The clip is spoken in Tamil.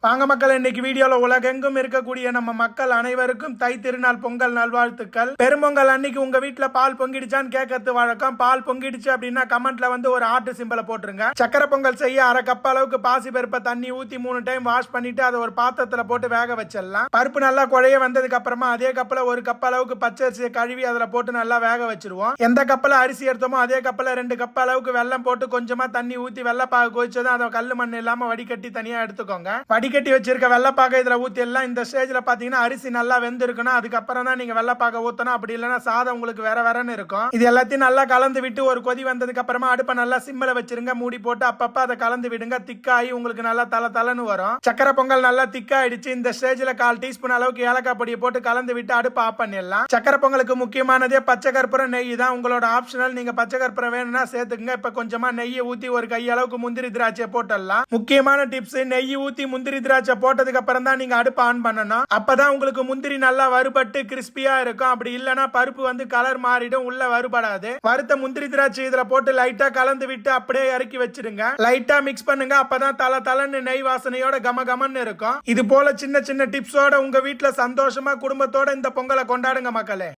வாங்க மக்கள், இன்னைக்கு வீடியோல உலகெங்கும் இருக்கக்கூடிய நம்ம மக்கள் அனைவருக்கும் தை திருநாள் பொங்கல் நல்வாழ்த்துக்கள். பெரும்பொங்கல் அன்னைக்கு உங்க வீட்டுல பால் பொங்கிடுச்சான்னு கேட்கறது வழக்கம். பால் பொங்கிடுச்சு அப்படின்னா கமெண்ட்ல வந்து ஒரு ஆர்ட் சிம்பிளை போட்டுருங்க. சக்கரை பொங்கல் செய்ய அரை கப் அளவுக்கு பாசி பருப்பை தண்ணி ஊத்தி 3 டைம் வாஷ் பண்ணிட்டு அதை ஒரு பாத்திரத்துல போட்டு வேக வச்சிடலாம். பருப்பு நல்லா குழைய வந்ததுக்கு அப்புறமா அதே கப்ல ஒரு கப் அளவுக்கு பச்சரிசியை கழுவி அதுல போட்டு நல்லா வேக வச்சிருவோம். எந்த கப்ல அரிசி எடுத்தோமோ அதே கப்ல 2 கப் அளவுக்கு வெல்லம் போட்டு கொஞ்சமா தண்ணி ஊத்தி வெள்ளப்பாக கொதிச்சதும் அதை கல்லு மண் இல்லாம வடிகட்டி தனியா எடுத்துக்கோங்க. வடிகட்டி வச்சிருக்க வெள்ளப்பாக இதுல ஊத்தி எல்லாம். இந்த ஸ்டேஜ்ல பாத்தீங்கன்னா அரிசி நல்லா வெந்திருக்கணும். அதுக்கப்புறம் தான் நீங்க வெள்ளப்பாக ஊத்தணும். அப்படி இல்லைன்னா சாதம் உங்களுக்கு வேற வேறன்னு இருக்கும். இது எல்லாத்தையும் நல்லா கலந்து விட்டு ஒரு கொதி வந்ததுக்கு அப்புறமா அடுப்பை நல்லா சிம்மில் வச்சிருங்க. மூடி போட்டு அப்பப்ப அதை கலந்து விடுங்க. திக்காயி உங்களுக்கு நல்லா தலன்னு வரும். சக்கரை பொங்கல் நல்லா திக்காயிடுச்சு. இந்த ஸ்டேஜ்ல 1/4 டீஸ்பூன் அளவுக்கு ஏலக்காய் பொடியை போட்டு கலந்து விட்டு அடுப்பு ஆஃப் பண்ணிடலாம். சக்கரை பொங்கலுக்கு முக்கியமானதே பச்சை கற்பூரம் நெய் தான். உங்களோட ஆப்ஷனல். நீங்க பச்சை கற்பூரம் வேணும்னா சேர்த்துக்குங்க. இப்ப கொஞ்சமா நெய்யை ஊத்தி ஒரு கை அளவுக்கு முந்திரி திராட்சை போட்டுடலாம். முக்கியமான டிப்ஸ், நெய் ஊத்தி முந்திரி திராட்சை போட்டதுக்கு அப்புறம் தான் நீங்க அடுப்பு ஆன் பண்ணணும். அப்பதான் உங்களுக்கு முந்திரி நல்லா வறுபட்டு கிறிஸ்பியா இருக்கும். அப்படி இல்லனா பருப்பு வந்து கலர் மாறிடும், உள்ள வறுபடாது. வறுத்த முந்திரி திராட்சை இதுல போட்டு லைட்டா கலந்து விட்டு அப்படியே இறக்கி வச்சிருங்க. லைட்டா மிக்ஸ் பண்ணுங்க. அப்பதான் தலன்னு நெய் வாசனையோட கமகமன்னு இருக்கும். இது போல சின்ன சின்ன டிப்ஸோட உங்க வீட்டுல சந்தோஷமா குடும்பத்தோட இந்த பொங்கலை கொண்டாடுங்க மக்களே.